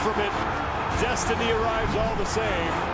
from it. Destiny arrives all the same.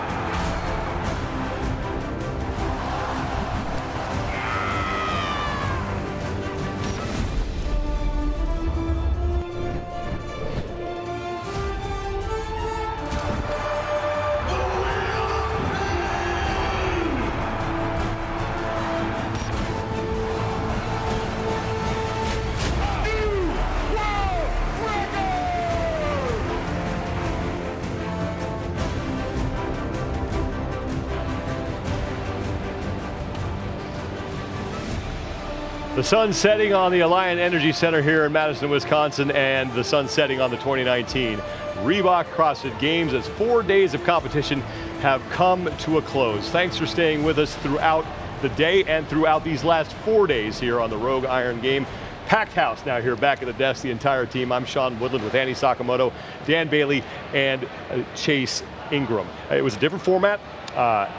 The sun setting on the Alliant Energy Center here in Madison, Wisconsin, and the sun setting on the 2019 Reebok CrossFit Games as 4 days of competition have come to a close. Thanks for staying with us throughout the day and throughout these last 4 days here on the Rogue Iron Game. Packed house now here back at the desk, the entire team. I'm Sean Woodland with Andy Sakamoto, Dan Bailey, and Chase Ingram. It was a different format.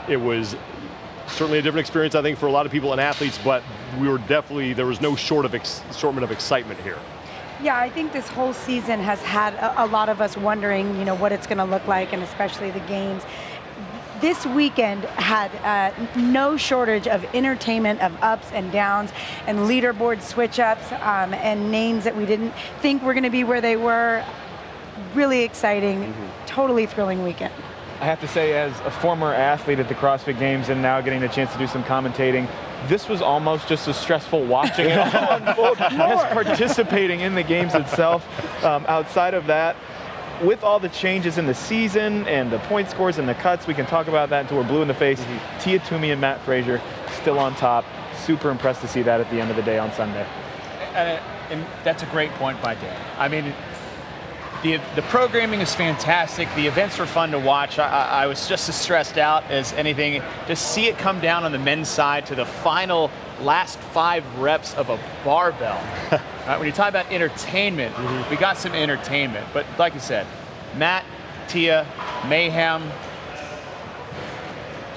It was certainly a different experience, I think, for a lot of people and athletes, but there was no assortment of excitement here. Yeah, I think this whole season has had a lot of us wondering, what it's going to look like, and especially the games. This weekend had no shortage of entertainment, of ups and downs, and leaderboard switch-ups, and names that we didn't think were going to be where they were. Really exciting, totally thrilling weekend. I have to say, as a former athlete at the CrossFit Games and now getting the chance to do some commentating, this was almost just as stressful watching it all unfold as participating in the games itself. Outside of that, with all the changes in the season and the point scores and the cuts, we can talk about that until we're blue in the face. Tia Toomey and Matt Frazier still on top. Super impressed to see that at the end of the day on Sunday. And that's a great point by Dan. I mean, the programming is fantastic. The events were fun to watch. I was just as stressed out as anything. To see it come down on the men's side to the final last 5 reps of a barbell. Right, when you talk about entertainment, we got some entertainment. But like you said, Matt, Tia, Mayhem,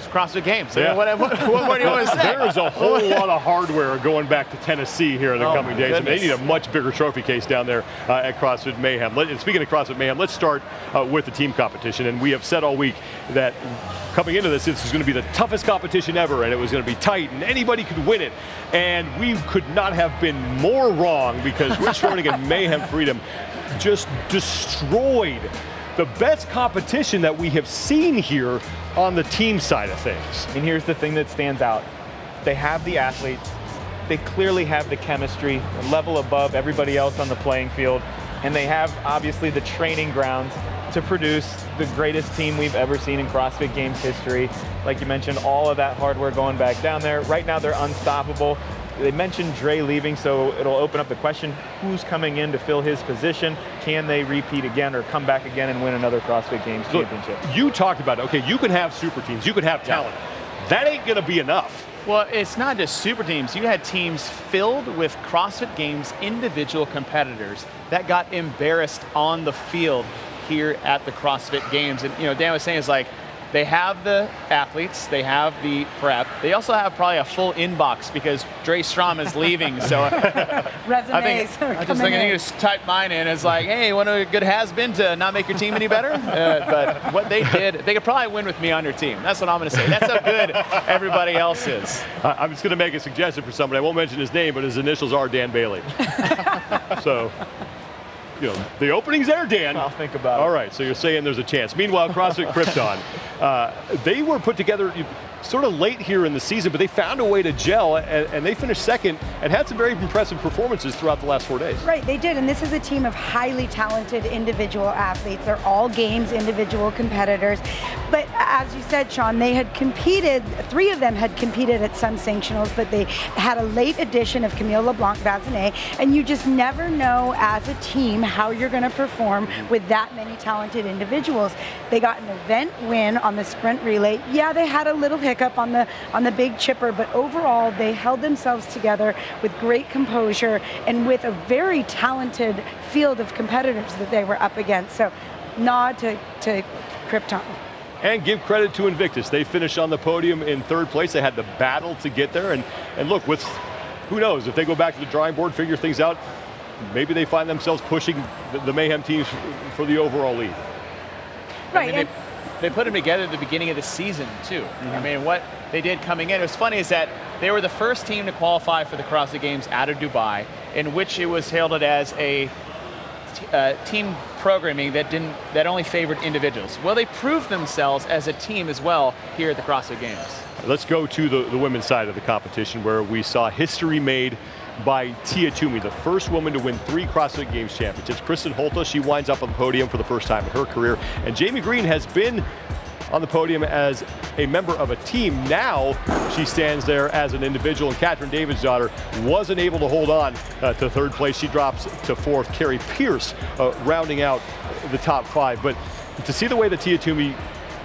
CrossFit Games. Yeah. What more do you want to say? There is a whole lot of hardware going back to Tennessee here in the coming days. And they need a much bigger trophy case down there at CrossFit Mayhem. And speaking of CrossFit Mayhem, let's start with the team competition. And we have said all week that coming into this is going to be the toughest competition ever, and it was going to be tight, and anybody could win it. And we could not have been more wrong, because Rich Froning and Mayhem Freedom just destroyed the best competition that we have seen here on the team side of things. And here's the thing that stands out. They have the athletes, they clearly have the chemistry, a level above everybody else on the playing field, and they have obviously the training grounds to produce the greatest team we've ever seen in CrossFit Games history. Like you mentioned, all of that hardware going back down there. Right now they're unstoppable. They mentioned Dre leaving, so it'll open up the question, who's coming in to fill his position? Can they repeat again or come back again and win another CrossFit Games championship? You talked about it. Okay, you can have super teams, you can have talent. That ain't gonna be enough. Well, it's not just super teams. You had teams filled with CrossFit Games individual competitors that got embarrassed on the field here at the CrossFit Games. And Dan was saying, it's like, they have the athletes, they have the prep, they also have probably a full inbox because Dre Strom is leaving, so Resumes I just think I need to type mine in. It's like, hey, what a good has-been to not make your team any better? But what they did, they could probably win with me on your team. That's what I'm going to say. That's how good everybody else is. I'm just going to make a suggestion for somebody. I won't mention his name, but his initials are Dan Bailey. So, the opening's there, Dan. I'll think about it. All right, so you're saying there's a chance. Meanwhile, CrossFit Krypton, they were put together sort of late here in the season, but they found a way to gel, and they finished second and had some very impressive performances throughout the last 4 days. Right, they did, and this is a team of highly talented individual athletes. They're all games individual competitors. But as you said, Sean, they had competed, 3 of them had competed at some sanctionals, but they had a late addition of Camille LeBlanc-Bazinet, and you just never know as a team how you're going to perform with that many talented individuals. They got an event win on the sprint relay. Yeah, they had a little hiccup on the big chipper, but overall they held themselves together with great composure and with a very talented field of competitors that they were up against. So nod to Krypton. And give credit to Invictus. They finished on the podium in 3rd place. They had the battle to get there, and look, who knows, if they go back to the drawing board, figure things out, maybe they find themselves pushing the Mayhem teams for the overall lead. Right. I mean, they put them together at the beginning of the season, too. I mean, what they did coming in, it was funny is that they were the first team to qualify for the CrossFit Games out of Dubai, in which it was hailed as a team programming that only favored individuals. Well, they proved themselves as a team as well here at the CrossFit Games. Let's go to the women's side of the competition, where we saw history made by Tia Toomey, the first woman to win 3 CrossFit Games championships. Kristen Holta, she winds up on the podium for the first time in her career. And Jamie Green has been on the podium as a member of a team. Now she stands there as an individual, and Catherine Davids-Daughter wasn't able to hold on to 3rd place. She drops to 4th. Carrie Pierce rounding out the top 5. But to see the way that Tia Toomey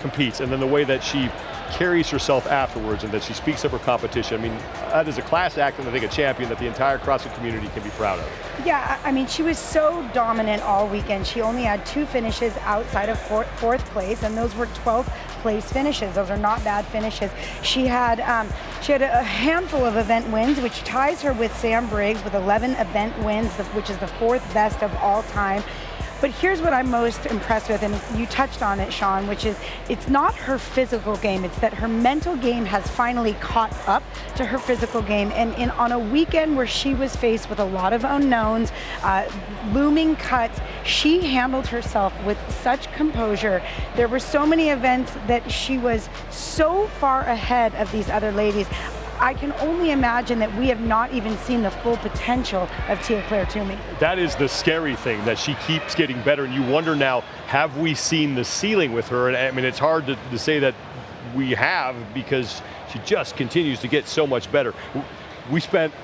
competes, and then the way that she carries herself afterwards, and that she speaks of her competition, I mean, that is a class act, and I think a champion that the entire CrossFit community can be proud of. Yeah, I mean, she was so dominant all weekend. She only had 2 finishes outside of 4th place, and those were 12th place finishes. Those are not bad finishes. She had a handful of event wins, which ties her with Sam Briggs with 11 event wins, which is the 4th best of all time. But here's what I'm most impressed with, and you touched on it, Sean, which is it's not her physical game, it's that her mental game has finally caught up to her physical game. And on a weekend where she was faced with a lot of unknowns, looming cuts, she handled herself with such composure. There were so many events that she was so far ahead of these other ladies. I can only imagine that we have not even seen the full potential of Tia-Clair Toomey. That is the scary thing, that she keeps getting better, and you wonder now, have we seen the ceiling with her? And I mean, it's hard to say that we have, because she just continues to get so much better. We spent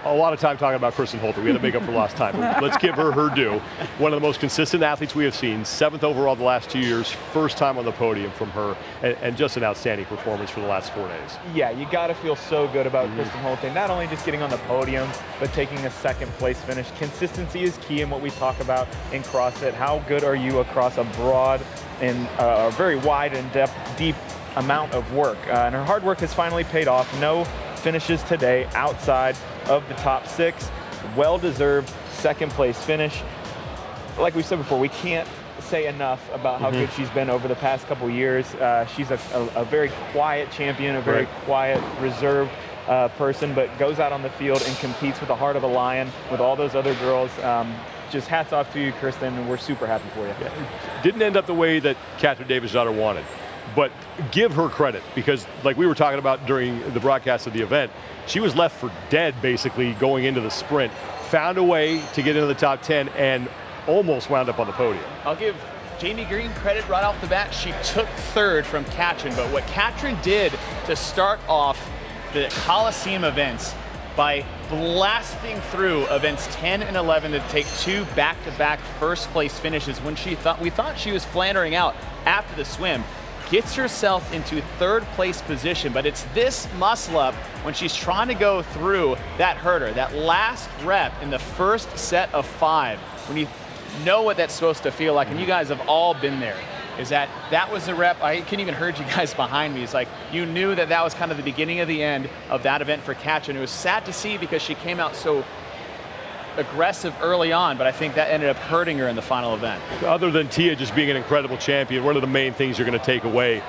a lot of time talking about Kristen Holter. We had to make up for lost time. Let's give her due. One of the most consistent athletes we have seen, 7th overall the last 2 years, first time on the podium from her, and just an outstanding performance for the last 4 days. Yeah, you got to feel so good about Kristen Holter, not only just getting on the podium, but taking a 2nd place finish. Consistency is key in what we talk about in CrossFit. How good are you across a broad and a very wide and deep amount of work? And her hard work has finally paid off. No finishes today outside of the top 6. Well-deserved 2nd place finish. Like we said before, we can't say enough about how good she's been over the past couple years. She's a very quiet champion, a very quiet, reserved person, but goes out on the field and competes with the heart of a lion with all those other girls. Just hats off to you, Kristen, and we're super happy for you. Yeah. Didn't end up the way that Catherine Davids-Daughter wanted, but give her credit, because like we were talking about during the broadcast of the event, she was left for dead basically going into the sprint, found a way to get into the top 10, and almost wound up on the podium. I'll give Jamie Green credit right off the bat. She took 3rd from Katrin, but what Katrin did to start off the Coliseum events by blasting through events 10 and 11 to take 2 back-to-back first place finishes when we thought she was floundering out after the swim, gets herself into 3rd place position. But it's this muscle up when she's trying to go through that herder, that last rep in the first set of 5, when you know what that's supposed to feel like, and you guys have all been there, is that was the rep. I couldn't even heard you guys behind me. It's like you knew that was kind of the beginning of the end of that event for Katrin. It was sad to see because she came out so aggressive early on, but I think that ended up hurting her in the final event. Other than Tia just being an incredible champion, what are the main things you're going to take away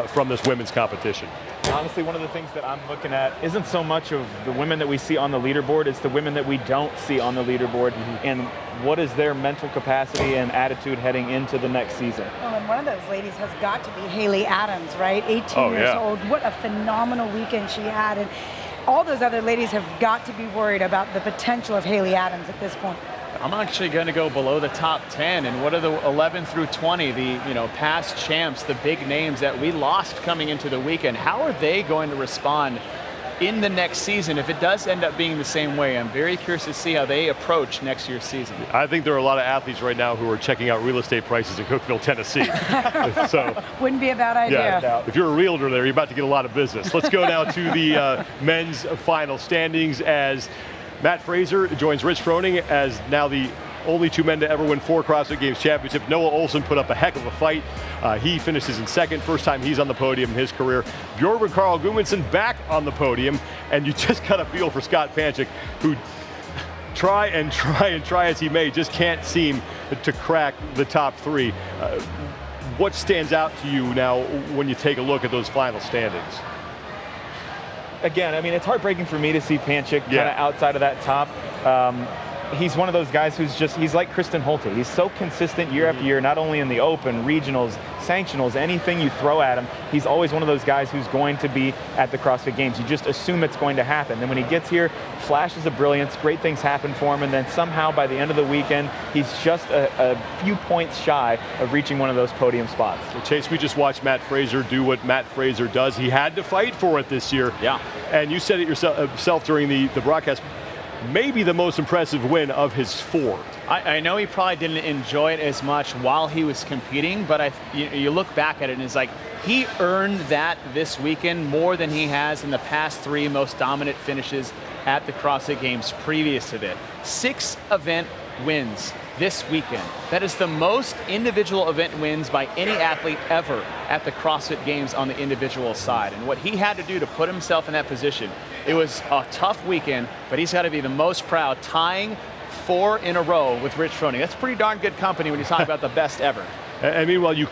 from this women's competition? Honestly, one of the things that I'm looking at isn't so much of the women that we see on the leaderboard, it's the women that we don't see on the leaderboard, and what is their mental capacity and attitude heading into the next season. Well, and one of those ladies has got to be Haley Adams, right? 18 years old. What a phenomenal weekend she had. And all those other ladies have got to be worried about the potential of Haley Adams at this point. I'm actually going to go below the top 10. And what are the 11 through 20, the past champs, the big names that we lost coming into the weekend? How are they going to respond in the next season if it does end up being the same way? I'm very curious to see how they approach next year's season. I think there are a lot of athletes right now who are checking out real estate prices in Cookeville, Tennessee. So wouldn't be a bad idea. Yeah, if you're a realtor there, you're about to get a lot of business. Let's go now to the men's final standings, as Matt Fraser joins Rich Froning as now the only 2 men to ever win 4 CrossFit Games championships. Noah Olson put up a heck of a fight. He finishes in 2nd, first time he's on the podium in his career. Bjorn Carl Gudmundsson back on the podium, and you just got to feel for Scott Panchik, who try as he may, just can't seem to crack the top 3. what stands out to you now when you take a look at those final standings? Again, I mean, it's heartbreaking for me to see Panchik kind of Yeah. outside of that top. He's one of those guys he's like Kristen Holte. He's so consistent year after year, not only in the open, regionals, sanctionals, anything you throw at him, he's always one of those guys who's going to be at the CrossFit Games. You just assume it's going to happen. Then when he gets here, flashes of brilliance, great things happen for him, and then somehow by the end of the weekend, he's just a few points shy of reaching one of those podium spots. Well, Chase, we just watched Matt Fraser do what Matt Fraser does. He had to fight for it this year. Yeah. And you said it yourself during the broadcast, maybe the most impressive win of his 4. I know he probably didn't enjoy it as much while he was competing, but you look back at it and it's like he earned that this weekend more than he has in the past 3 most dominant finishes at the CrossFit Games previous to that. 6 event wins this weekend. That is the most individual event wins by any athlete ever at the CrossFit Games on the individual side. And what he had to do to put himself in that position, it was a tough weekend, but he's got to be the most proud, tying 4 in a row with Rich Froning. That's pretty darn good company when you talk about the best ever. And meanwhile, you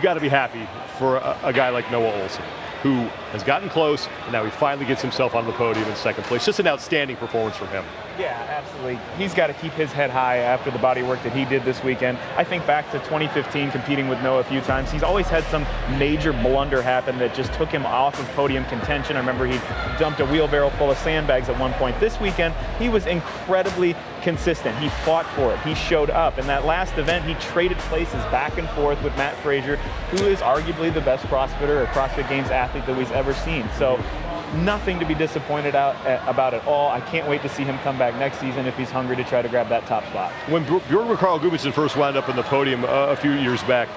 got to be happy for a guy like Noah Olson, who has gotten close, and now he finally gets himself on the podium in 2nd place. Just an outstanding performance from him. Yeah, absolutely. He's got to keep his head high after the body work that he did this weekend. I think back to 2015, competing with Noah a few times. He's always had some major blunder happen that just took him off of podium contention. I remember he dumped a wheelbarrow full of sandbags at one point. This weekend, he was incredibly consistent. He fought for it. He showed up. In that last event, he traded places back and forth with Matt Fraser, who is arguably the best CrossFitter or CrossFit Games athlete that we've ever seen. So nothing to be disappointed about at all. I can't wait to see him come back next season if he's hungry to try to grab that top spot. When Bjorn Karl Gudmundsson first wound up in the podium a few years back,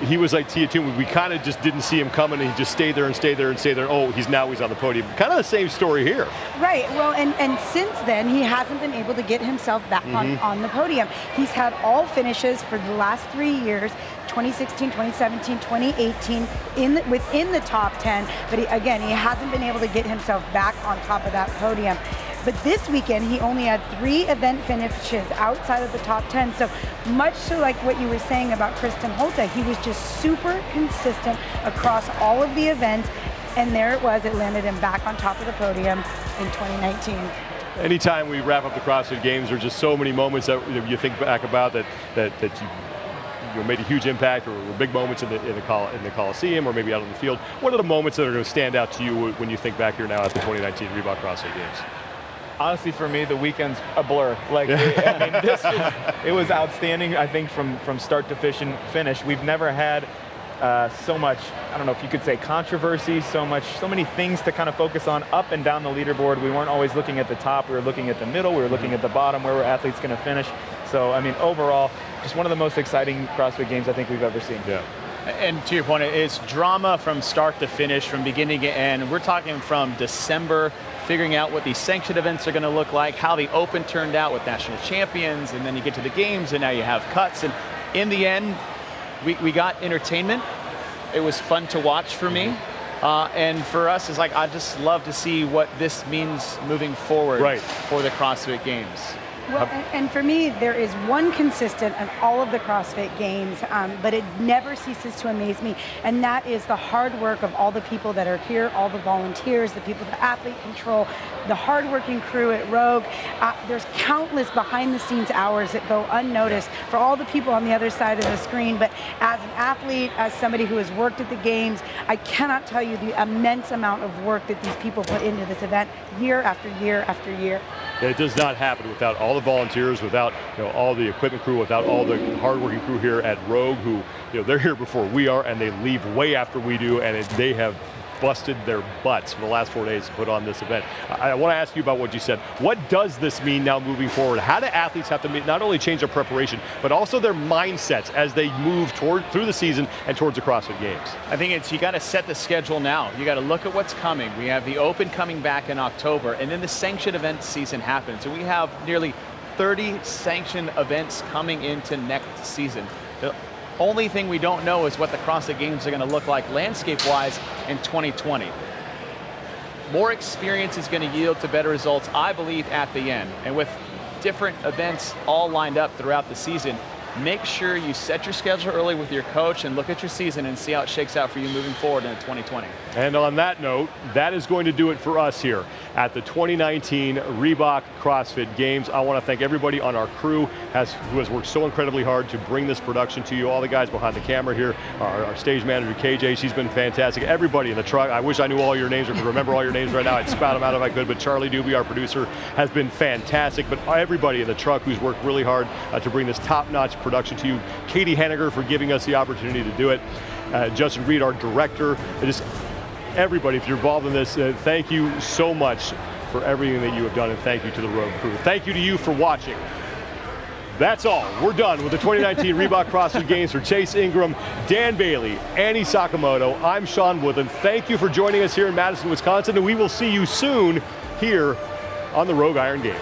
he was like Tia Toon. We kind of just didn't see him coming, and he just stayed there and stayed there and stayed there. Oh, he's on the podium. Kind of the same story here. Right. Well, and since then, he hasn't been able to get himself back on the podium. He's had all finishes for the last 3 years, 2016, 2017, 2018, within the top 10. But he hasn't been able to get himself back on top of that podium. But this weekend, he only had 3 event finishes outside of the top 10. So much to like what you were saying about Kristen Holte, he was just super consistent across all of the events. And there it was, it landed him back on top of the podium in 2019. Anytime we wrap up the CrossFit Games, there's just so many moments that you think back about that you made a huge impact, or were big moments in the Coliseum, or maybe out on the field. What are the moments that are going to stand out to you when you think back here now at the 2019 Reebok CrossFit Games? Honestly, for me, the weekend's a blur. It was outstanding, I think, from start to finish. We've never had so much, I don't know if you could say controversy, so many things to kind of focus on up and down the leaderboard. We weren't always looking at the top, we were looking at the middle, we were looking at the bottom, where were athletes going to finish. So, I mean, overall, just one of the most exciting CrossFit Games I think we've ever seen. Yeah. And to your point, it's drama from start to finish, from beginning to end. We're talking from December, figuring out what these sanctioned events are going to look like, how the Open turned out with national champions, and then you get to the games, and now you have cuts. And in the end, we got entertainment. It was fun to watch for me. And for us, it's like, I just love to see what this means moving forward for the CrossFit Games. Well, and for me, there is one consistent in all of the CrossFit Games, but it never ceases to amaze me, and that is the hard work of all the people that are here, all the volunteers, the people that athlete control, the hardworking crew at Rogue. There's countless behind-the-scenes hours that go unnoticed for all the people on the other side of the screen, but as an athlete, as somebody who has worked at the Games, I cannot tell you the immense amount of work that these people put into this event year after year after year. It does not happen without all the volunteers, without all the equipment crew, without all the hardworking crew here at Rogue, who they're here before we are, and they leave way after we do, and they have busted their butts for the last 4 days to put on this event. I want to ask you about what you said. What does this mean now moving forward? How do athletes have to not only change their preparation, but also their mindsets as they move through the season and towards the CrossFit Games? I think you got to set the schedule now. You got to look at what's coming. We have the Open coming back in October, and then the sanctioned event season happens. And we have nearly 30 sanctioned events coming into next season. The only thing we don't know is what the CrossFit Games are going to look like landscape-wise in 2020. More experience is going to yield to better results, I believe, at the end. And with different events all lined up throughout the season, make sure you set your schedule early with your coach and look at your season and see how it shakes out for you moving forward in 2020. And on that note, that is going to do it for us here at the 2019 Reebok CrossFit Games. I want to thank everybody on our crew who has worked so incredibly hard to bring this production to you. All the guys behind the camera here, our stage manager KJ, she's been fantastic. Everybody in the truck, I wish I knew all your names or could remember all your names right now. I'd spout them out if I could, but Charlie Doobie, our producer, has been fantastic. But everybody in the truck who's worked really hard to bring this top-notch production to you. Katie Henniger for giving us the opportunity to do it. Justin Reed, our director. Just everybody, if you're involved in this, thank you so much for everything that you have done, and thank you to the road crew. Thank you to you for watching. That's all. We're done with the 2019 Reebok CrossFit Games. For Chase Ingram, Dan Bailey, Annie Sakamoto, I'm Sean Woodland. Thank you for joining us here in Madison, Wisconsin, and we will see you soon here on the Rogue Iron Game.